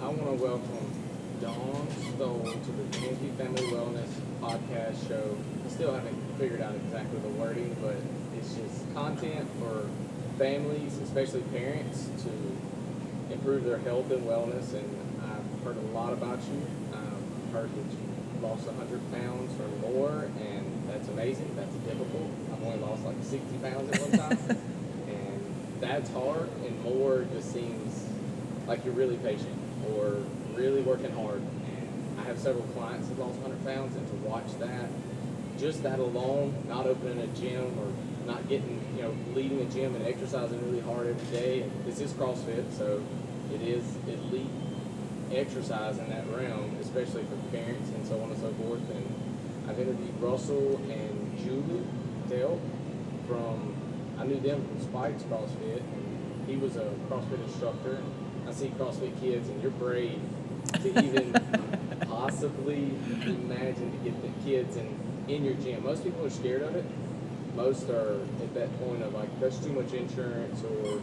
I want to welcome Dawn Stoll to the Dansby Family Wellness podcast show. I still haven't figured out exactly the wording, but it's just content for families, especially parents, to improve their health and wellness. And I've heard a lot about you. I've heard that you lost 100 pounds or more, and that's amazing. That's difficult. I've only lost like 60 pounds at one time. And that's hard, and more just seems like you're really patient or really working hard. And I have several clients that lost 100 pounds, and to watch that, just that alone, not opening a gym or not getting, leading a gym and exercising really hard every day. And this is CrossFit, so it is elite exercise in that realm, especially for parents and so on and so forth. And I've interviewed Russell and Julie Dale I knew them from Spike's CrossFit, and he was a CrossFit instructor. I see CrossFit kids, and you're brave to even possibly imagine to get the kids in your gym. Most people are scared of it. Most are at that point of like, there's too much insurance, or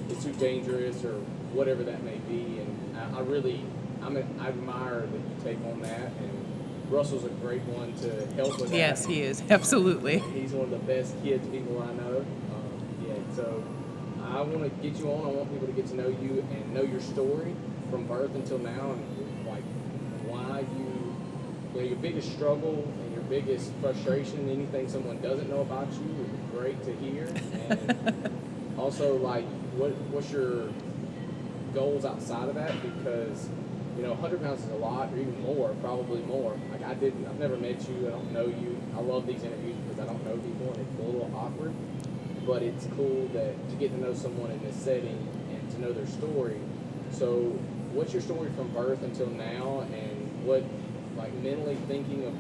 it's too dangerous, or whatever that may be. And I admire that you take on that. And Russell's a great one to help with that. Yes, he is. Absolutely. He's one of the best kids people I know. So I want to get you on. I want people to get to know you and know your story from birth until now, and like why your biggest struggle and your biggest frustration, anything someone doesn't know about you would be great to hear. And also, like, what's your goals outside of that? Because 100 pounds is a lot, or even more, probably more. Like I've never met you. I don't know you. I love these interviews because I don't know people, and it's a little awkward. But it's cool to get to know someone in this setting and to know their story. So what's your story from birth until now, and what, like, mentally thinking of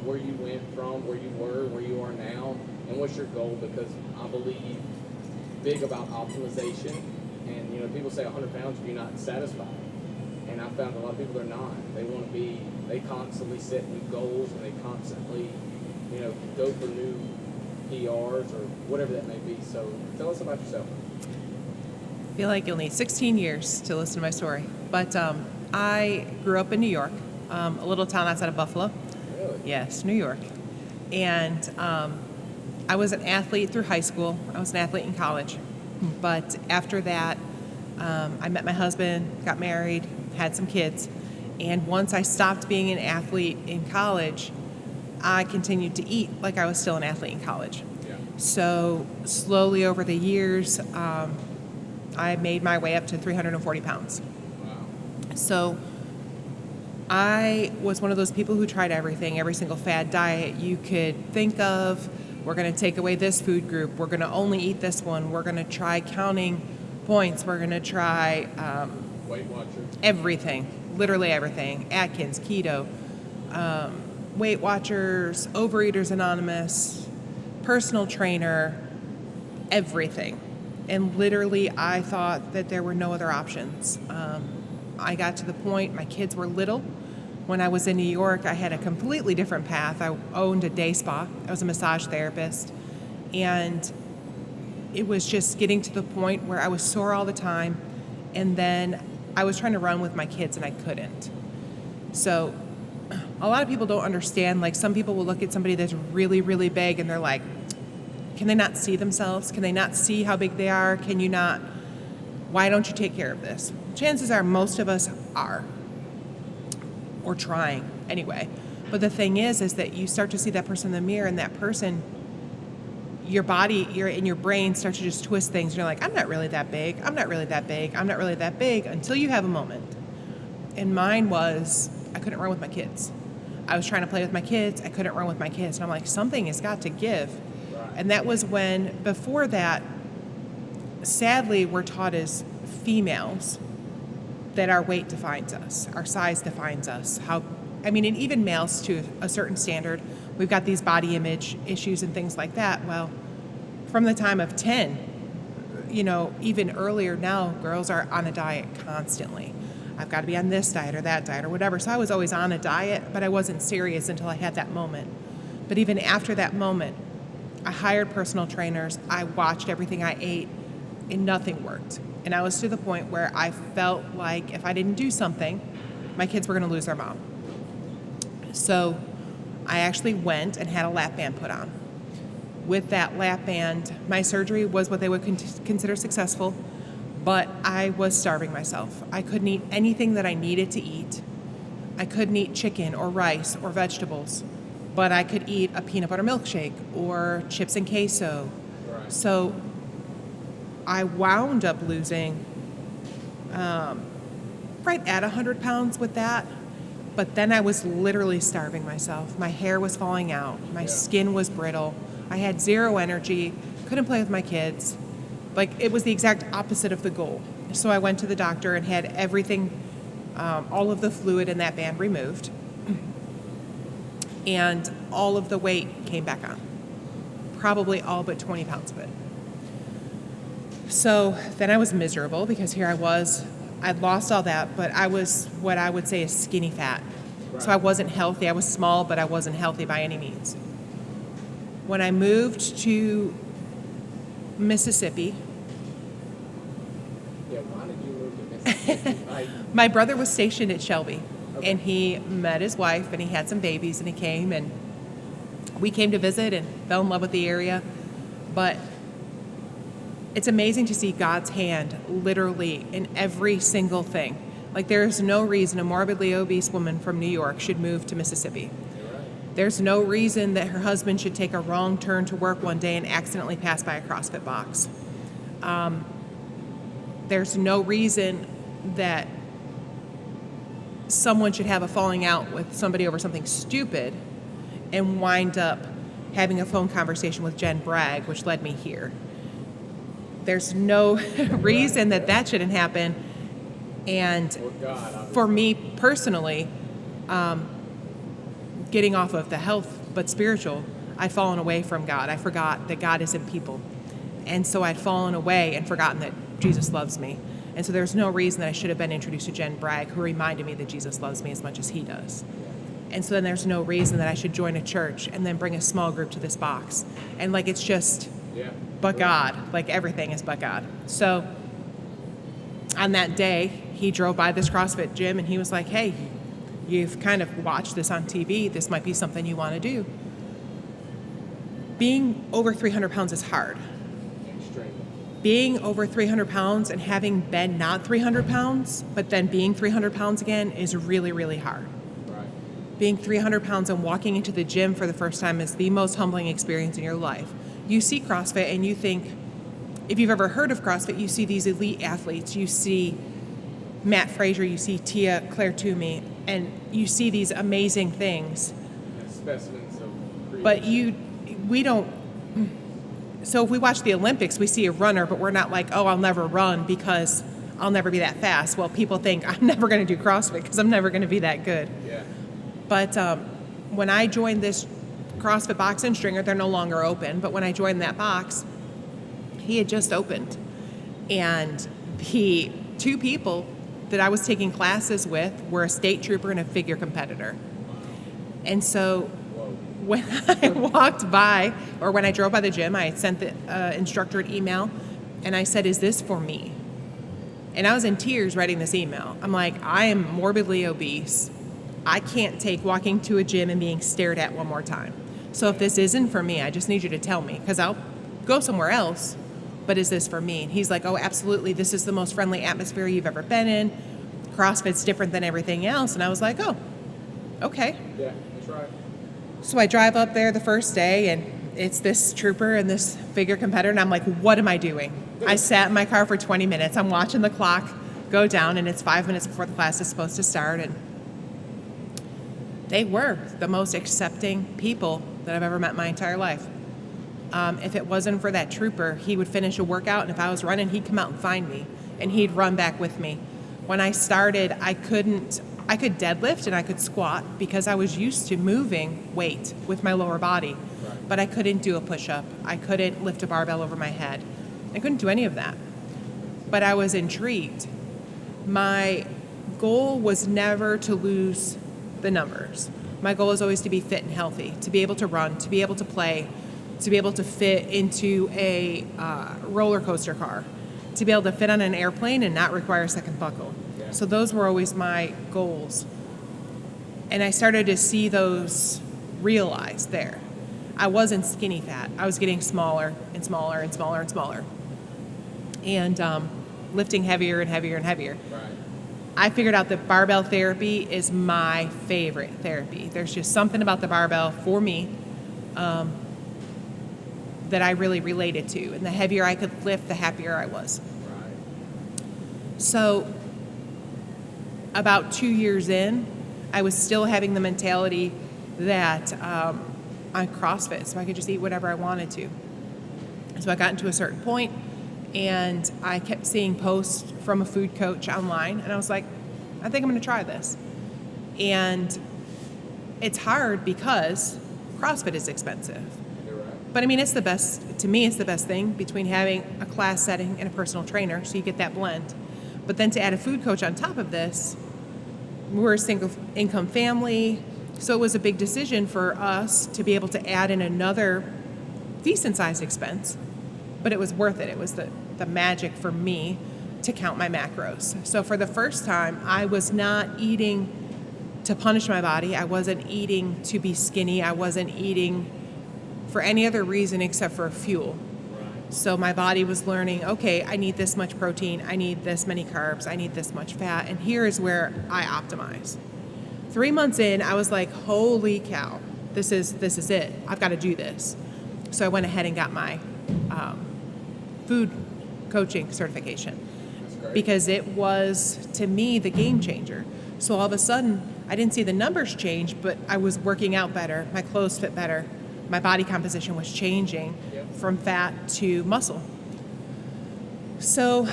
where you went from, where you were, where you are now, and what's your goal? Because I believe big about optimization, and people say 100 pounds, you're not satisfied. And I found a lot of people are not. They constantly set new goals, and they constantly, go for new PRs or whatever that may be. So tell us about yourself. I feel like you'll need 16 years to listen to my story. But I grew up in New York, a little town outside of Buffalo. Really? Yes, New York. And I was an athlete through high school. I was an athlete in college. But after that, I met my husband, got married, had some kids. And once I stopped being an athlete in college, I continued to eat like I was still an athlete in college. Yeah. So slowly over the years, I made my way up to 340 pounds. Wow. So I was one of those people who tried everything, every single fad diet you could think of. We're going to take away this food group. We're going to only eat this one. We're going to try counting points. We're going to try Weight Watcher. everything, literally everything. Atkins, keto, Weight Watchers, Overeaters Anonymous, personal trainer, everything. And literally, I thought that there were no other options. I got to the point, my kids were little. When I was in New York, I had a completely different path. I owned a day spa. I was a massage therapist. And it was just getting to the point where I was sore all the time. And then I was trying to run with my kids, and I couldn't. So a lot of people don't understand, like, some people will look at somebody that's really, really big, and they're like, can they not see themselves? Can they not see how big they are? Can you not? Why don't you take care of this? Chances are most of us are, or trying anyway. But the thing is that you start to see that person in the mirror, and that person, your body, your brain starts to just twist things. You're like, I'm not really that big. I'm not really that big. I'm not really that big, until you have a moment. And mine was, I couldn't run with my kids. I was trying to play with my kids. I couldn't run with my kids. And I'm like, something has got to give. Right. And that was when, before that, sadly, we're taught as females that our weight defines us, our size defines us. And even males to a certain standard, we've got these body image issues and things like that. Well, from the time of 10, even earlier now, girls are on a diet constantly. I've got to be on this diet or that diet or whatever. So I was always on a diet, but I wasn't serious until I had that moment. But even after that moment, I hired personal trainers. I watched everything I ate, and nothing worked. And I was to the point where I felt like if I didn't do something, my kids were going to lose their mom. So I actually went and had a lap band put on. With that lap band, my surgery was what they would consider successful, but I was starving myself. I couldn't eat anything that I needed to eat. I couldn't eat chicken or rice or vegetables, but I could eat a peanut butter milkshake or chips and queso. Right. So I wound up losing right at 100 pounds with that. But then I was literally starving myself. My hair was falling out. My skin was brittle. I had zero energy. Couldn't play with my kids. Like, it was the exact opposite of the goal. So I went to the doctor and had everything, all of the fluid in that band removed. And all of the weight came back on. Probably all but 20 pounds of it. So then I was miserable because here I was. I'd lost all that, but I was what I would say is skinny fat. Right. So I wasn't healthy. I was small, but I wasn't healthy by any means. When I moved to Mississippi. Yeah, why did you move to Mississippi? My brother was stationed at Shelby, okay. and he met his wife, and he had some babies, and he came, and we came to visit and fell in love with the area. But it's amazing to see God's hand literally in every single thing. Like, there's no reason a morbidly obese woman from New York should move to Mississippi. There's no reason that her husband should take a wrong turn to work one day and accidentally pass by a CrossFit box. There's no reason that someone should have a falling out with somebody over something stupid and wind up having a phone conversation with Jen Bragg, which led me here. There's no reason that shouldn't happen. And for me personally, getting off of the health but spiritual, I'd fallen away from God. I forgot that God is in people. And so I'd fallen away and forgotten that Jesus loves me. And so there's no reason that I should have been introduced to Jen Bragg, who reminded me that Jesus loves me as much as he does. And so then there's no reason that I should join a church and then bring a small group to this box. And like, it's just but God. Like, everything is but God. So on that day, he drove by this CrossFit gym and he was like, hey, you've kind of watched this on TV. This might be something you want to do. Being over 300 pounds is hard. Extremely. Being over 300 pounds and having been not 300 pounds, but then being 300 pounds again is really, really hard. Right. Being 300 pounds and walking into the gym for the first time is the most humbling experience in your life. You see CrossFit and you think, if you've ever heard of CrossFit, you see these elite athletes. You see Matt Frazier, you see Claire Toomey, and you see these amazing things. Specimens of but we don't. So if we watch the Olympics, we see a runner, but we're not like, oh, I'll never run because I'll never be that fast. Well, people think I'm never going to do CrossFit because I'm never going to be that good. Yeah. But when I joined this CrossFit box and stringer, they're no longer open. But when I joined that box, he had just opened. And the two people that I was taking classes with were a state trooper and a figure competitor. And so when I walked by, or when I drove by the gym, I sent the instructor an email, and I said, is this for me? And I was in tears writing this email. I'm like, I am morbidly obese. I can't take walking to a gym and being stared at one more time. So if this isn't for me, I just need you to tell me, because I'll go somewhere else, but is this for me? And he's like, oh, absolutely. This is the most friendly atmosphere you've ever been in. CrossFit's different than everything else. And I was like, oh, okay. Yeah, that's right. So I drive up there the first day, and it's this trooper and this figure competitor, and I'm like, what am I doing? I sat in my car for 20 minutes. I'm watching the clock go down, and it's 5 minutes before the class is supposed to start. And they were the most accepting people that I've ever met in my entire life. If it wasn't for that trooper, he would finish a workout, and if I was running, he'd come out and find me, and he'd run back with me. When I started, I could deadlift and I could squat because I was used to moving weight with my lower body, but I couldn't do a push-up. I couldn't lift a barbell over my head. I couldn't do any of that, but I was intrigued. My goal was never to lose the numbers. My goal was always to be fit and healthy, to be able to run, to be able to play, to be able to fit into a roller coaster car, to be able to fit on an airplane and not require a second buckle. Yeah. So those were always my goals. And I started to see those realized there. I wasn't skinny fat. I was getting smaller and smaller and smaller and smaller. And lifting heavier and heavier and heavier. Right. I figured out that barbell therapy is my favorite therapy. There's just something about the barbell for me that I really related to. And the heavier I could lift, the happier I was. Right. So about 2 years in, I was still having the mentality that I'm CrossFit, so I could just eat whatever I wanted to. So I got into a certain point, and I kept seeing posts from a food coach online, and I was like, I think I'm going to try this. And it's hard because CrossFit is expensive. You're right. But I mean, it's the best, to me, it's the best thing between having a class setting and a personal trainer, so you get that blend. But then to add a food coach on top of this, we're a single income family, so it was a big decision for us to be able to add in another decent sized expense, but it was worth it. It was the magic for me to count my macros. So for the first time, I was not eating to punish my body. I wasn't eating to be skinny. I wasn't eating for any other reason except for fuel. Right. So my body was learning, okay, I need this much protein, I need this many carbs, I need this much fat, and here is where I optimize. 3 months in, I was like, holy cow, this is it. I've got to do this. So I went ahead and got my food coaching certification. That's great. Because it was, to me, the game changer. So all of a sudden, I didn't see the numbers change, but I was working out better, my clothes fit better, my body composition was changing Yep. from fat to muscle. So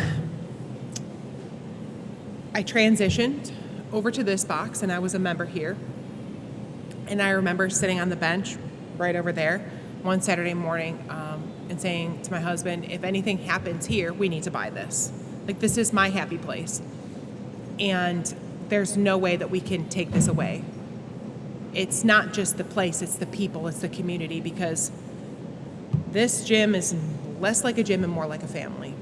I transitioned over to this box, and I was a member here. And I remember sitting on the bench right over there one Saturday morning and saying to my husband, if anything happens here, we need to buy this. Like, this is my happy place. And there's no way that we can take this away. It's not just the place, it's the people, it's the community, because this gym is less like a gym and more like a family.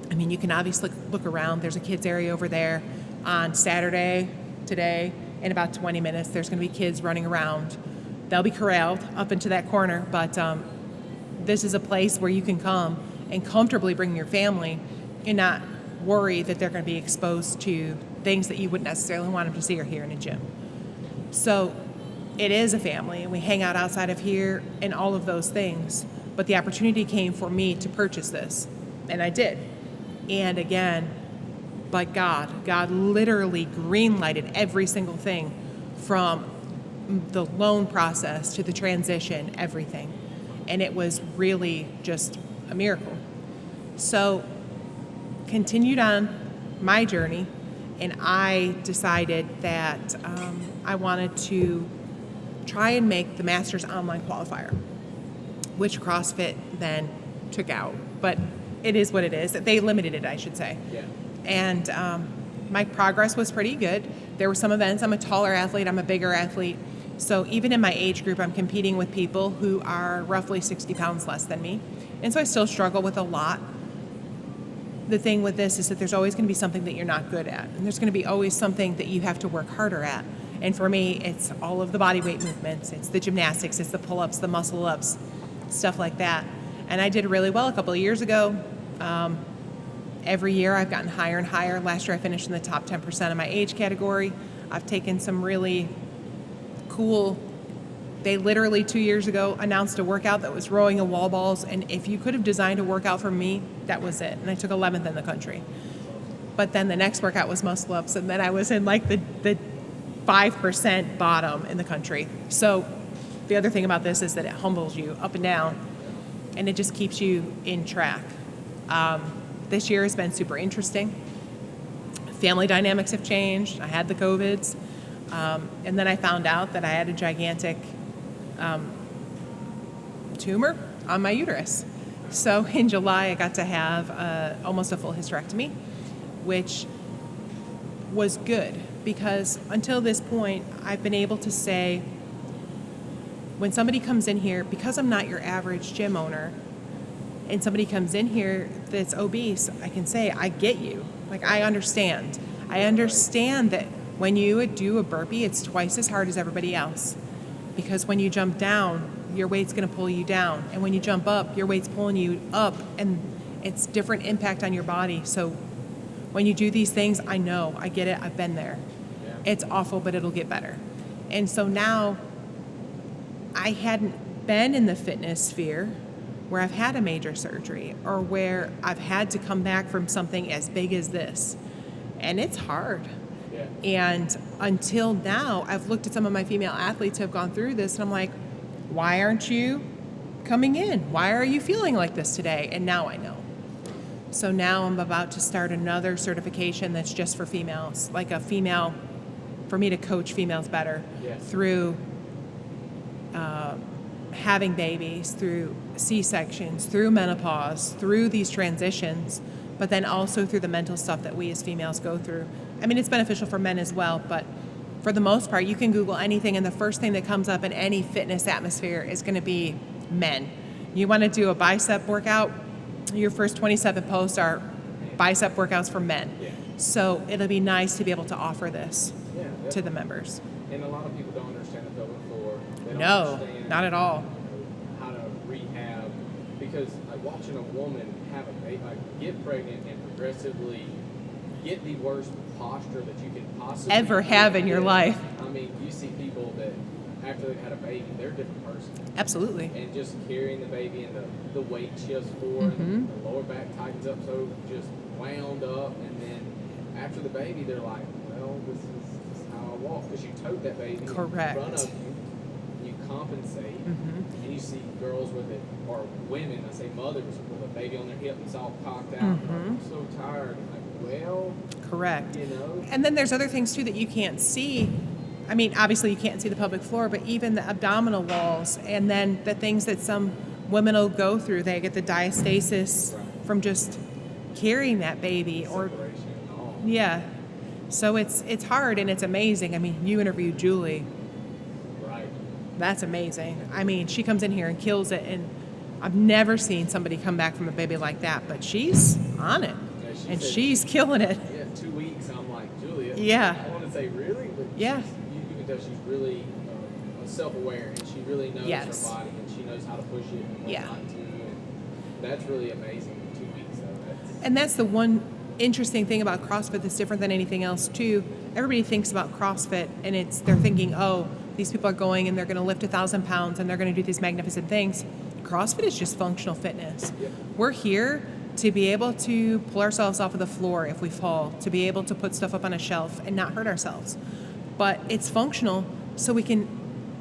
I mean, you can obviously look around. There's a kids area over there. On Saturday, today, in about 20 minutes, there's going to be kids running around. They'll be corralled up into that corner, but this is a place where you can come and comfortably bring your family and not worry that they're going to be exposed to things that you wouldn't necessarily want them to see or hear in a gym. So it is a family, and we hang out outside of here and all of those things. But the opportunity came for me to purchase this, and I did. And again, but God literally green-lighted every single thing, from the loan process to the transition, everything. And it was really just a miracle. So continued on my journey, and I decided that I wanted to try and make the Masters Online Qualifier, which CrossFit then took out. But it is what it is. They limited it, I should say. Yeah. And my progress was pretty good. There were some events. I'm a taller athlete. I'm a bigger athlete. So even in my age group, I'm competing with people who are roughly 60 pounds less than me. And so I still struggle with a lot. The thing with this is that there's always going to be something that you're not good at. And there's going to be always something that you have to work harder at. And for me, it's all of the body weight movements. It's the gymnastics. It's the pull-ups, the muscle-ups, stuff like that. And I did really well a couple of years ago. Every year I've gotten higher and higher. Last year I finished in the top 10% of my age category. I've taken some really cool, they literally 2 years ago announced a workout that was rowing and wall balls, and if you could have designed a workout for me, that was it. And I took 11th in the country. But then the next workout was muscle ups, and then I was in like the 5% bottom in the country. So the other thing about this is that it humbles you up and down, and it just keeps you in track. This year has been super interesting. Family dynamics have changed. I had the COVIDs. And then I found out that I had a gigantic tumor on my uterus. So in July, I got to have almost a full hysterectomy, which was good because until this point, I've been able to say, when somebody comes in here, because I'm not your average gym owner, and somebody comes in here that's obese, I can say, I get you. Like, I understand. I understand that when you would do a burpee, it's twice as hard as everybody else. Because when you jump down, your weight's going to pull you down. And when you jump up, your weight's pulling you up. And it's different impact on your body. So when you do these things, I know, I get it, I've been there. Yeah. It's awful, but it'll get better. And so now I hadn't been in the fitness sphere where I've had a major surgery or where I've had to come back from something as big as this. And it's hard. Yeah. And until now, I've looked at some of my female athletes who have gone through this, and I'm like, why aren't you coming in? Why are you feeling like this today? And now I know. So now I'm about to start another certification that's just for females, like a female, for me to coach females better through having babies, through C-sections, through menopause, through these transitions, but then also through the mental stuff that we as females go through. I mean, it's beneficial for men as well, but for the most part, you can Google anything, and the first thing that comes up in any fitness atmosphere is going to be men. You want to do a bicep workout, your first 27 posts are bicep workouts for men. Yeah. So it'll be nice to be able to offer this to the members. And a lot of people don't understand the pelvic floor. They don't No, understand, not at all. How to rehab, because like watching a woman have a baby, like get pregnant and progressively get the worst posture that you can possibly Ever have in your life. I mean, you see people that after they've had a baby, they're a different person. Absolutely. And just carrying the baby and the weight shifts forward, and the lower back tightens up so just wound up, and then after the baby, they're like, well, this is how I walk, because you tote that baby Correct. in front of you, you compensate, and you see girls with it, or women, I say mothers, with a baby on their hip and it's all cocked out, like, I'm so tired. I'm like, well, Correct. you know. And then there's other things too that you can't see. I mean, obviously you can't see the pelvic floor, but even the abdominal walls, and then the things that some women will go through. They get the diastasis from just carrying that baby, or Separation and all. yeah. So it's hard, and it's amazing. I mean, you interviewed Julie. Right. That's amazing. I mean, she comes in here and kills it, and I've never seen somebody come back from a baby like that, but she's on it, Yeah, she and said- she's killing it. Yeah, 2 weeks. I'm like, Julia. Yeah. I want to say really, but Yeah. you can tell she's really self-aware, and she really knows Yes. her body, and she knows how to push it and what Yeah. not to. And that's really amazing. 2 weeks though. That's, And that's the one interesting thing about CrossFit that's different than anything else too. Everybody thinks about CrossFit, and they're thinking, oh, these people are going and they're going to lift 1,000 pounds and they're going to do these magnificent things. CrossFit is just functional fitness. Yep. We're here to be able to pull ourselves off of the floor if we fall, to be able to put stuff up on a shelf and not hurt ourselves. But it's functional, so we can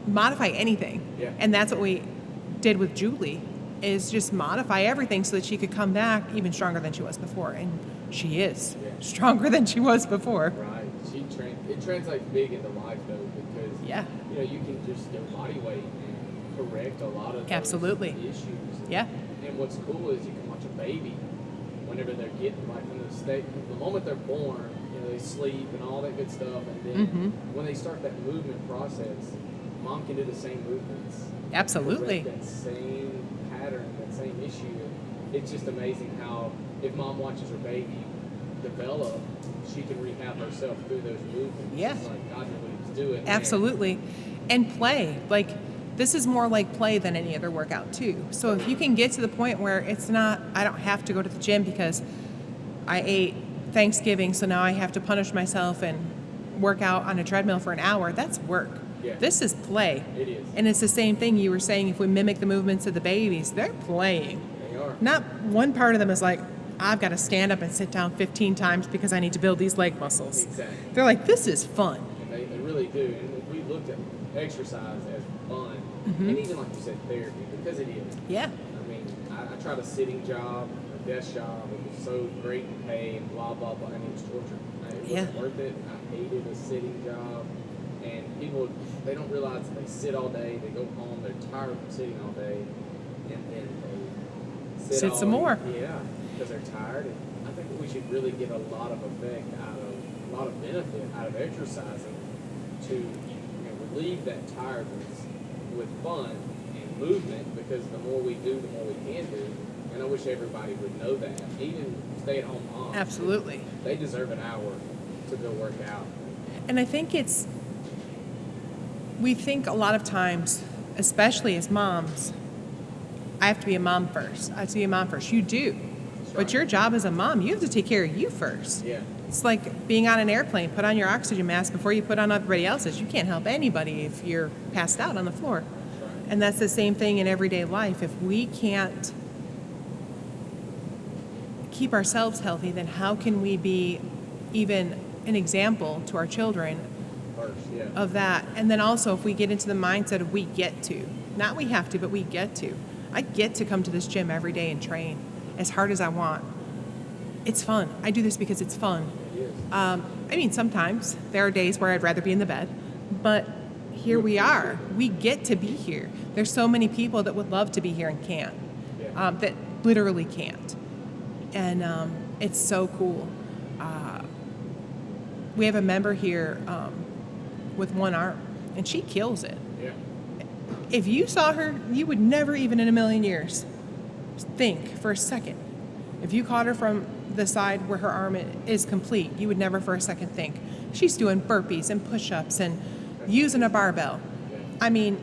modify anything. Yeah. And that's what we did with Julie, is just modify everything so that she could come back even stronger than she was before. And she is stronger than she was before. right. It translates big into life though, because Yeah. you know, you can just go body weight and correct a lot of those Absolutely. issues. Yeah. And what's cool is you can watch a baby whenever they're getting like in the state, the moment they're born, you know, they sleep and all that good stuff, and then when they start that movement process, mom can do the same movements. Absolutely. Correct that same pattern, that same issue. It's just amazing how if mom watches her baby develop, she can rehab herself through those movements. Yeah. It's like God knew what he was doing. Absolutely. And play. Like, this is more like play than any other workout too. So if you can get to the point where it's not, I don't have to go to the gym because I ate Thanksgiving, so now I have to punish myself and work out on a treadmill for an hour, that's work. Yeah. This is play. It is. And it's the same thing you were saying, if we mimic the movements of the babies, they're playing. They are. Not one part of them is like, I've got to stand up and sit down 15 times because I need to build these leg muscles. Exactly. They're like, this is fun. And they really do. And if we looked at exercise as fun, and even like you said, therapy, because it is. Yeah. I mean, I tried a sitting job, a desk job. It was so great in pay and blah, blah, blah. And it was torture. It wasn't worth it. I hated a sitting job. And people, they don't realize that they sit all day, they go home, they're tired from sitting all day, and then they Sit all some more. Yeah, because they're tired. And I think that we should really get a lot of effect out of, a lot of benefit out of exercising to relieve that tiredness with fun and movement, because the more we do, the more we can do. And I wish everybody would know that. Even stay-at-home moms. Absolutely. They deserve an hour to go work out. And I think we think a lot of times, especially as moms, I have to be a mom first. I have to be a mom first. You do. That's But right. your job as a mom, you have to take care of you first. Yeah. It's like being on an airplane. Put on your oxygen mask before you put on everybody else's. You can't help anybody if you're passed out on the floor. That's right. And that's the same thing in everyday life. If we can't keep ourselves healthy, then how can we be even an example to our children First, yeah. of that? And then also, if we get into the mindset of we get to, not we have to, but we get to. I get to come to this gym every day and train as hard as I want. It's fun. I do this because it's fun. It is. I mean, sometimes there are days where I'd rather be in the bed, but here we are. We get to be here. There's so many people that would love to be here and can't, Yeah. that literally can't. And it's so cool. We have a member here with one arm, and she kills it. Yeah. If you saw her, you would never even in a million years think for a second. If you caught her from the side where her arm is complete, you would never for a second think. She's doing burpees and push-ups and using a barbell. Yeah. I mean,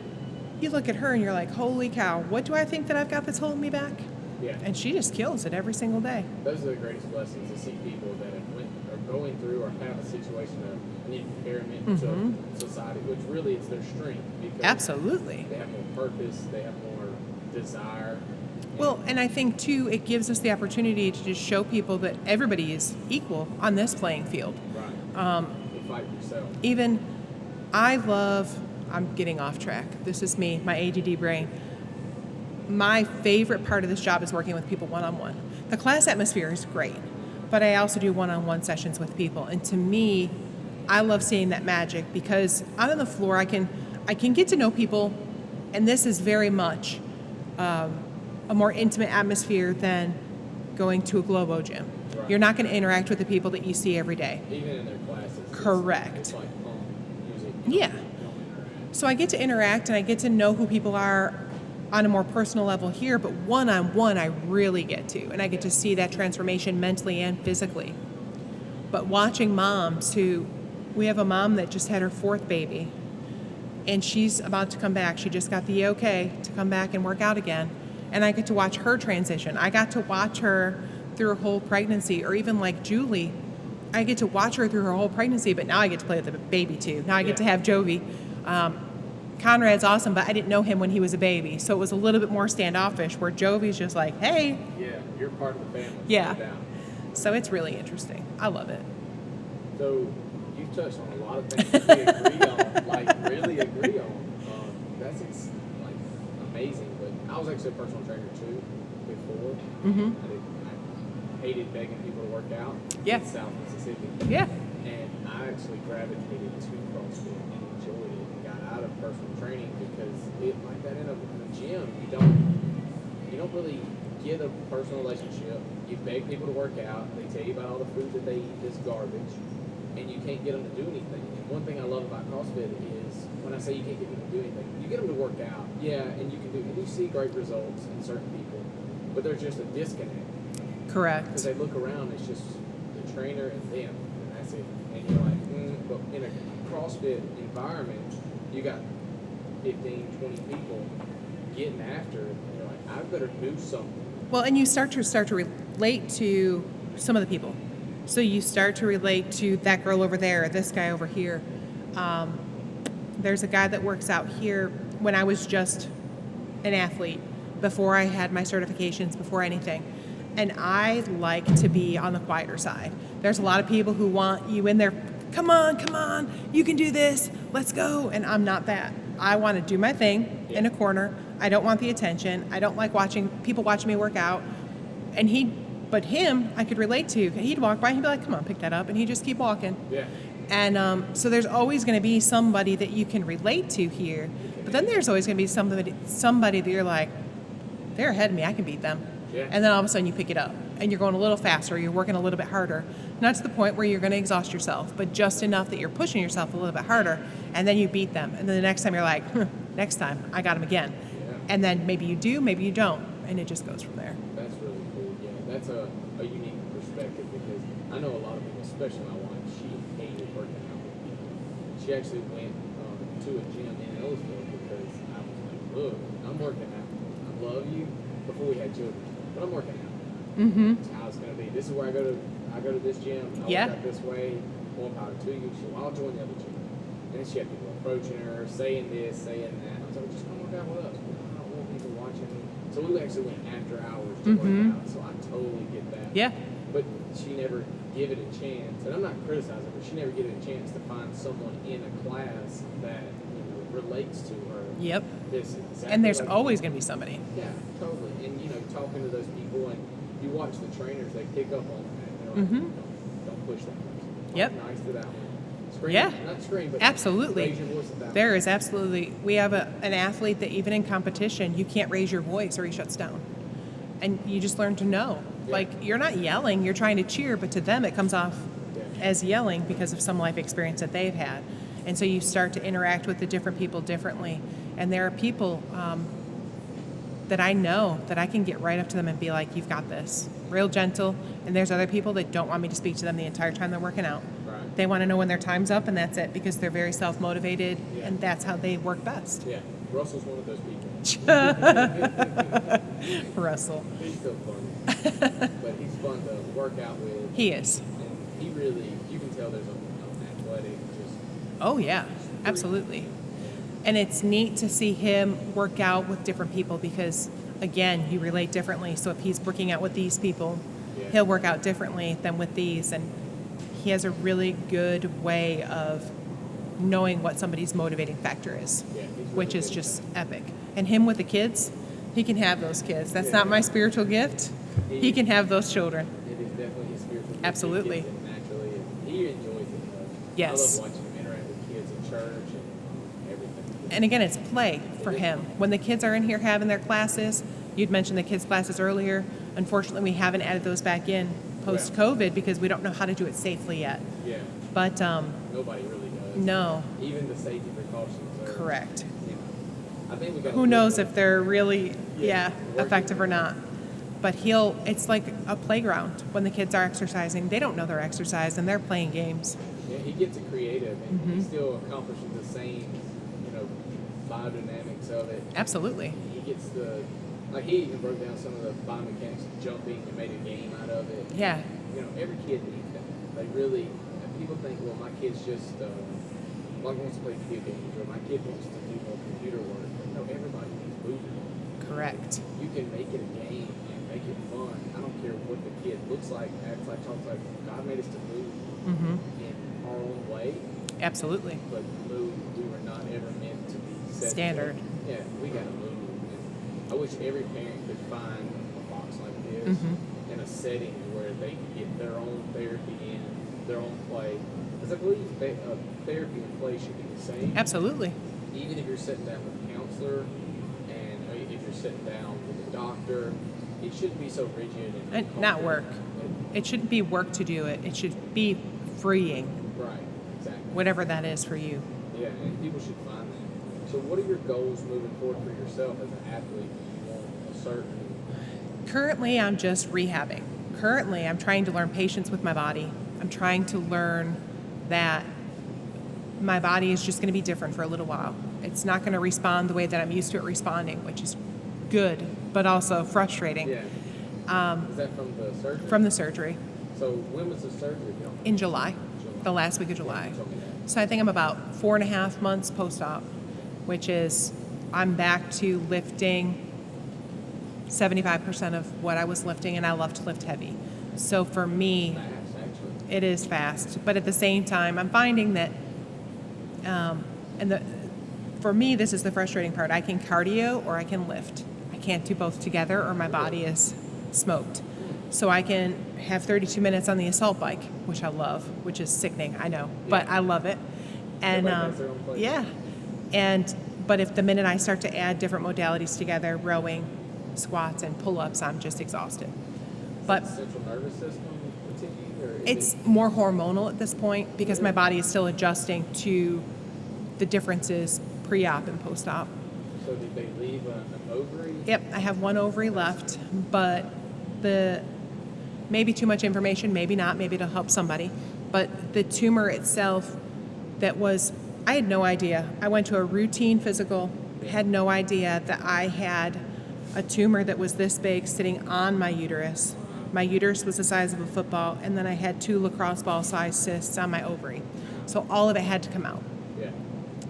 you look at her and you're like, holy cow, what do I think that I've got that's holding me back? Yeah. And she just kills it every single day. Those are the greatest blessings to see people that are going through or have a situation of an impairment Mm-hmm. to society, which really is their strength because Absolutely. they have more purpose, they have more desire. Well, and I think, too, it gives us the opportunity to just show people that everybody is equal on this playing field. Right. You fight yourself. Even, I'm getting off track. This is me, my ADD brain. My favorite part of this job is working with people one-on-one. The class atmosphere is great, but I also do one-on-one sessions with people. And to me, I love seeing that magic because out on the floor, I can get to know people, and this is very much a more intimate atmosphere than going to a Globo gym. Right. You're not going to interact with the people that you see every day. Even in their classes. Correct. It's like music. Yeah. You don't interact. So I get to interact and I get to know who people are on a more personal level here, but one-on-one I really get to. And I get to see that transformation mentally and physically. But watching moms we have a mom that just had her 4th baby, and she's about to come back. She just got the okay to come back and work out again. And I get to watch her transition. I got to watch her through her whole pregnancy, or even like Julie, I get to watch her through her whole pregnancy, but now I get to play with the baby too. Now I get to have Jovi. Conrad's awesome, but I didn't know him when he was a baby, so it was a little bit more standoffish, where Jovi's just like, hey. Yeah, you're part of the family. Yeah. No doubt. So it's really interesting. I love it. So you touched on a lot of things that we agree on, like really agree on. Like amazing. But I was actually a personal trainer too before. Mm-hmm. I hated begging people to work out Yeah. in South Mississippi. Yeah. And I actually gravitated to CrossFit and enjoyed it and got out of personal training because like that in a gym, you don't really get a personal relationship. You beg people to work out. They tell you about all the food that they eat that's garbage, and you can't get them to do anything. And one thing I love about CrossFit is when I say you can't get them to do anything, you get them to work out, and you see great results in certain people, but there's just a disconnect. Correct. Because they look around, it's just the trainer and them, and that's it. And you're like, but in a CrossFit environment, you got 15, 20 people getting after it, and you're like, I better do something. Well, and you start to relate to some of the people. So you start to relate to that girl over there, this guy over here. There's a guy that works out here when I was just an athlete, before I had my certifications, before anything. And I like to be on the quieter side. There's a lot of people who want you in there, come on, you can do this, let's go. And I'm not that. I want to do my thing in a corner. I don't want the attention. I don't like people watching me work out. But him, I could relate to. He'd walk by, he'd be like, come on, pick that up. And he'd just keep walking. Yeah. And so there's always going to be somebody that you can relate to here. But then there's always going to be somebody that you're like, they're ahead of me, I can beat them. Yeah. And then all of a sudden you pick it up. And you're going a little faster, you're working a little bit harder. Not to the point where you're going to exhaust yourself, but just enough that you're pushing yourself a little bit harder. And then you beat them. And then the next time you're like, next time, I got them again. Yeah. And then maybe you do, maybe you don't. And it just goes from there. That's really that's a unique perspective because I know a lot of people, especially my wife, she hated working out with me. She actually went to a gym in Ellisville because I was like, look, I'm working out. I love you before we had children, but I'm working out. Mm-hmm. That's how it's gonna be. This is where I go to this gym. I Yeah. work out this way. More power to you. She, well, I'll join the other gym. And then she had people approaching her, saying this, saying that. I was like, just come work out with us. I don't want people watching me. So we actually went after hours to work out. So I totally get that. Yeah. But she never give it a chance. And I'm not criticizing her. She never give it a chance to find someone in a class that relates to her. Yep. This exactly And there's like always going to be somebody. Yeah, totally. And talking to those people, and you watch the trainers, they pick up on that. They're like, don't push that person. Yep. Nice to that one. Scream, Yeah. not scream, but Absolutely. raise your voice at that There one. is absolutely. We have an athlete that even in competition, you can't raise your voice or he shuts down. And you just learn to know. Yeah. Like, you're not yelling, you're trying to cheer, but to them it comes off as yelling because of some life experience that they've had. And so you start to interact with the different people differently. And there are people that I know that I can get right up to them and be like, you've got this. Real gentle. And there's other people that don't want me to speak to them the entire time they're working out. Right. They want to know when their time's up, and that's it, because they're very self-motivated, Yeah. and that's how they work best. Yeah, Russell's one of those people. Russell. He's so funny. But he's fun to work out with. He is. And he really, you can tell there's an athletic, just Oh, yeah, absolutely. And it's neat to see him work out with different people because, again, you relate differently. So if he's working out with these people, he'll work out differently than with these. And he has a really good way of knowing what somebody's motivating factor is, yeah, he's really which is good at just that. epic. And him with the kids, he can have those kids. That's not my spiritual gift. He can have those children. It is definitely his spiritual gift. Absolutely. He gets it naturally, and he enjoys it. Yes. I love watching him interact with kids in church and everything. And again, it's play for him. When the kids are in here having their classes, you'd mentioned the kids' classes earlier. Unfortunately, we haven't added those back in post-COVID because we don't know how to do it safely yet. Yeah. But Nobody really does. no, Even the safety precautions are correct. I think we got. Who knows if they're really, Yeah, effective or not. But it's like a playground when the kids are exercising. They don't know they're exercising, and they're playing games. Yeah, he gets it creative, and he still accomplishes the same, biodynamics of it. Absolutely. He gets he even broke down some of the biomechanics of jumping and made a game out of it. Yeah. Every kid needs that. They really, people think, well, my kid's just, wants to play video games, or my kid wants to do more computer work. But no, everybody needs movement. Correct. You can make it a game and make it fun. I don't care what the kid looks like, acts like, talks like. God made us to move in our own way, Absolutely. but move. We were not ever meant to be set Standard. Yeah, we got to move. And I wish every parent could find a box like this in a setting where they could get their own therapy in, their own play. Because I believe therapy and play should be the same. Absolutely. Even if you're sitting down with a counselor, and if you're sitting down with a doctor, it shouldn't be so rigid And not work. It shouldn't be work to do it. It should be freeing, Right, exactly. whatever that is for you. Yeah, and people should find that. So what are your goals moving forward for yourself as an athlete? Do you want a certain... Currently, I'm just rehabbing. Currently, I'm trying to learn patience with my body. I'm trying to learn that my body is just going to be different for a little while. It's not going to respond the way that I'm used to it responding, which is good, but also frustrating. Yeah. Is that from the surgery? From the surgery So when was the surgery? If you don't- in July, July. the last week of July. You told me that. So I think I'm about 4.5 months post-op, which is I'm back to lifting 75% of what I was lifting, and I love to lift heavy. So for me, Fast, actually. it is fast, but at the same time, I'm finding that, for me, this is the frustrating part. I can cardio or I can lift. I can't do both together, or my body is smoked. So I can have 32 minutes on the assault bike, which I love, which is sickening, I know, but I love it. And Everybody has their own place. but if the minute I start to add different modalities together, rowing, squats, and pull-ups, I'm just exhausted. But Central nervous system fatigue, or is it's it... more hormonal at this point because my body is still adjusting to the differences pre-op and post-op. So did they leave an ovary? Yep, I have one ovary left, but maybe too much information, maybe not, maybe it'll help somebody. But the tumor itself, I had no idea. I went to a routine physical, had no idea that I had a tumor that was this big sitting on my uterus. My uterus was the size of a football, and then I had 2 lacrosse ball sized cysts on my ovary. So all of it had to come out. Yeah.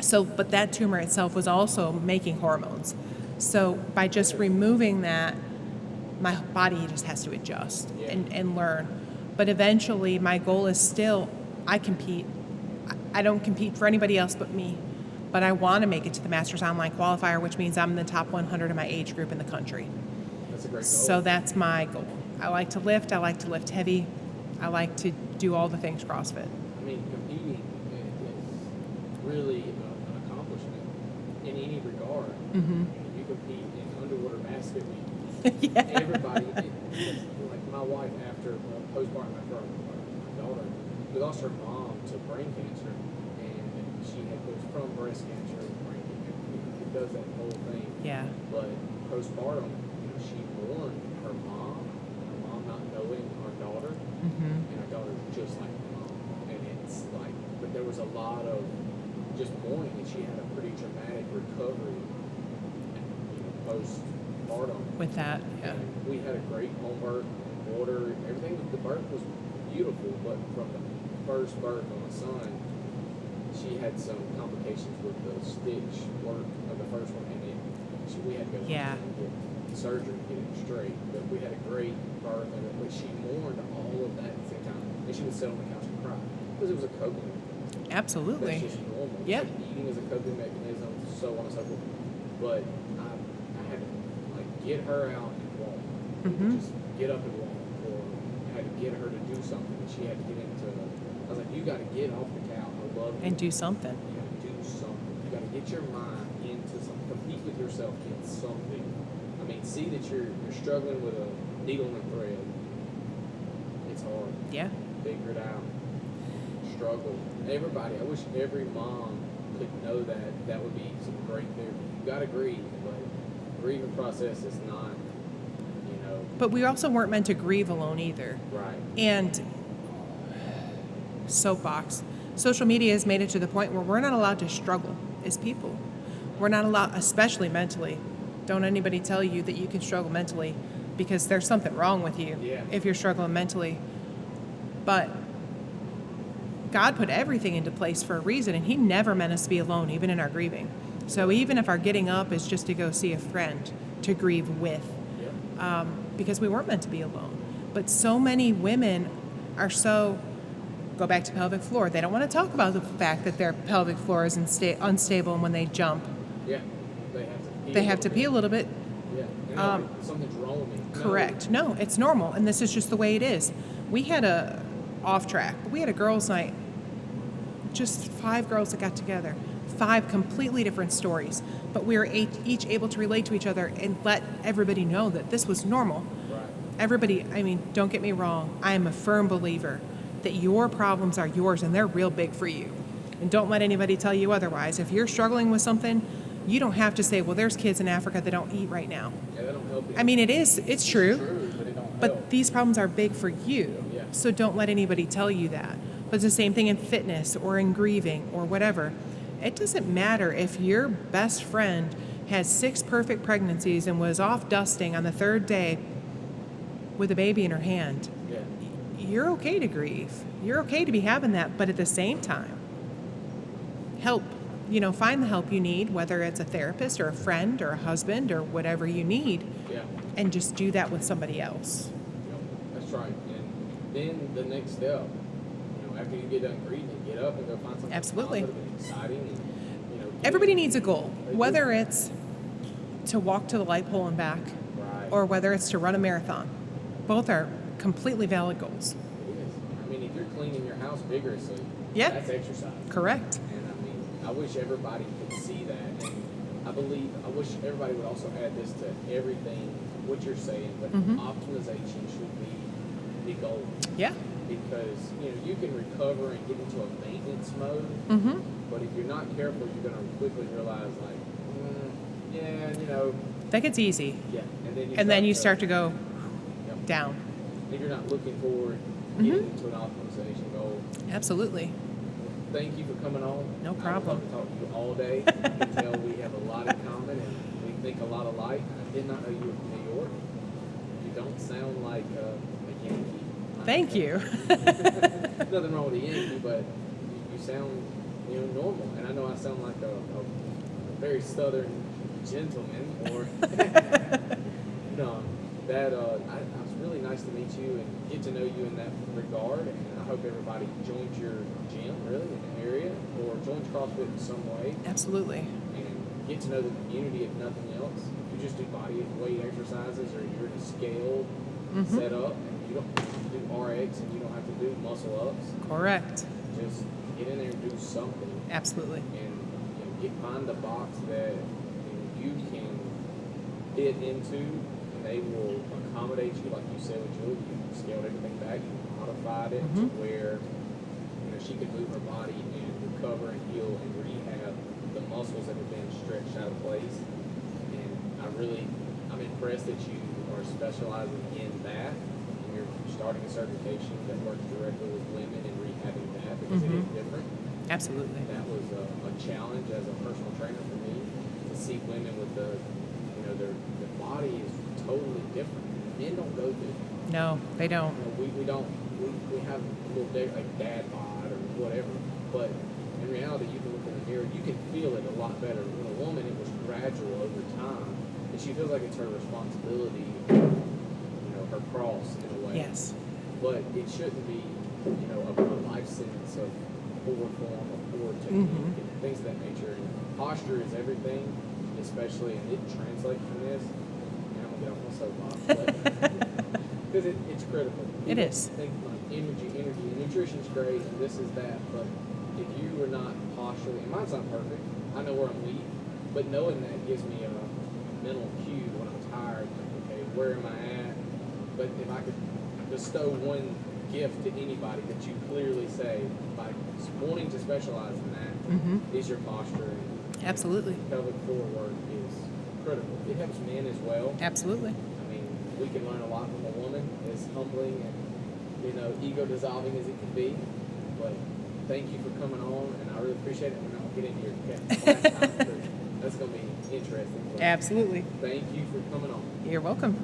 So, but that tumor itself was also making hormones. So by just removing that, my body just has to adjust and learn. But eventually my goal is still, I compete. I don't compete for anybody else but me. But I want to make it to the Masters Online Qualifier, which means I'm in the top 100 of my age group in the country. That's a great goal. So that's my goal. I like to lift. I like to lift heavy. I like to do all the things CrossFit. I mean, competing is really an accomplishment in any regard. Mm-hmm. You compete in underwater basket week. Yeah. Everybody, like my wife, after postpartum, after our daughter, we lost her mom to brain cancer, and she goes from breast cancer to brain cancer. It does that whole thing. Yeah. But postpartum, she mourned her mom not knowing our daughter, Mm-hmm. and our daughter just like her mom. And it's like, but there was a lot of just mourning, and she had a pretty traumatic recovery, postpartum. With that, yeah. And we had a great home birth, water, everything with the birth was beautiful, but from the first birth on the son, she had some complications with the stitch work of the first one, and we had to go Yeah. and get surgery to get it straight. But we had a great birth, but she mourned all of that at the same time. And she would sit on the couch and cry because it was a coping mechanism. Absolutely. That's just normal. Yeah. Like eating is a coping mechanism, so on and so forth. But I had to get her out and walk. Mm-hmm. Just get up and walk, or I had to get her to do something. She had to get into. I was like, you got to get off the couch. I love you. And do something. You got to do something. You got to get your mind into something. Compete with yourself in something. I mean, see that you're struggling with a needle and a thread. It's hard. Yeah. Figure it out. Struggle. Everybody. I wish every mom could know that. That would be some great therapy. You got to grieve, but grieving process is not, But we also weren't meant to grieve alone either. right. And soapbox. Social media has made it to the point where we're not allowed to struggle as people. We're not allowed, especially mentally. Don't anybody tell you that you can struggle mentally, because there's something wrong with you if you're struggling mentally. But God put everything into place for a reason, and He never meant us to be alone, even in our grieving. So even if our getting up is just to go see a friend to grieve with, because we weren't meant to be alone. But so many women are go back to pelvic floor. They don't want to talk about the fact that their pelvic floor is unstable, and when they jump, Yeah. they have to pee a little bit. Yeah. And something's wrong with me. Correct. No, it's normal, and this is just the way it is. We had off track. We had a girls' night, just 5 girls that got together, 5 completely different stories, but we were each able to relate to each other and let everybody know that this was normal. Right. Everybody, I mean, don't get me wrong, I am a firm believer that your problems are yours and they're real big for you. And don't let anybody tell you otherwise. If you're struggling with something, you don't have to say, well, there's kids in Africa that don't eat right now. Yeah, that don't help you. I mean, it's true, but it don't but help. these problems are big for you. Yeah. So don't let anybody tell you that. But it's the same thing in fitness or in grieving or whatever. It doesn't matter if your best friend has 6 perfect pregnancies and was off dusting on the 3rd day with a baby in her hand. Yeah. You're okay to grieve. You're okay to be having that, but at the same time, help. Find the help you need, whether it's a therapist or a friend or a husband or whatever you need, Yeah. and just do that with somebody else. That's right. And then the next step, after you get done grieving, get up and go find something Absolutely. positive and exciting. And, Everybody needs a goal, whether it's to walk to the light pole and back, right. or whether it's to run a marathon. Both are completely valid goals. It is. I mean, if you're cleaning your house vigorously, that's exercise. Correct. And I wish everybody could see that. And I wish everybody would also add this to everything, what you're saying, but optimization should be the goal. Yeah. Because, you can recover and get into a maintenance mode, but if you're not careful, you're going to quickly realize, That gets easy. Yeah. And then you start to go down. and you're not looking forward getting to an optimization goal. Absolutely. Thank you for coming on. No problem. I would love to talk to you all day. I can tell we have a lot in common and we think a lot alike. I did not know you were from New York. You don't sound like a Yankee. Thank you. Nothing wrong with a Yankee, but you sound, normal. And I know I sound like a very southern gentleman, or no. That it's really nice to meet you and get to know you in that regard. And I hope everybody joins your gym, really, in the area, or joins CrossFit in some way. Absolutely. And get to know the community, if nothing else. If you just do body weight exercises, or you're in a scale setup, and you don't have to do RX, and you don't have to do muscle ups. Correct. Just get in there and do something. Absolutely. And find a box that you can fit into. They will accommodate you, like you said with Julie. You scaled everything back, you modified it to where she could move her body and recover and heal and rehab the muscles that have been stretched out of place. And I'm impressed that you are specializing in that, and you're starting a certification that works directly with women and rehabbing that, because it is different. Absolutely. That was a challenge as a personal trainer for me, to see women with their body is totally different. Men don't go through that. No, they don't. We don't. We have a little like dad bod or whatever, but in reality, you can look in the mirror, you can feel it a lot better. With a woman, it was gradual over time, and she feels like it's her responsibility, her cross in a way. Yes. But it shouldn't be, a life sentence of poor form or poor technique and things of that nature. And posture is everything, especially, and it translates from this. Get off my soapbox, because it's critical. It is. Think like energy, and nutrition's great, and this is that, but if you are not posturally, and mine's not perfect, I know where I'm weak, but knowing that gives me a mental cue when I'm tired, like, okay, where am I at? But if I could bestow one gift to anybody that you clearly say, by wanting to specialize in that, is your posture. And Absolutely. pelvic floor work is critical. It helps men as well. Absolutely. I mean, we can learn a lot from a woman, as humbling and, ego dissolving as it can be. But thank you for coming on, and I really appreciate it. And I'll get into your class time. That's going to be interesting. But Absolutely. thank you for coming on. You're welcome.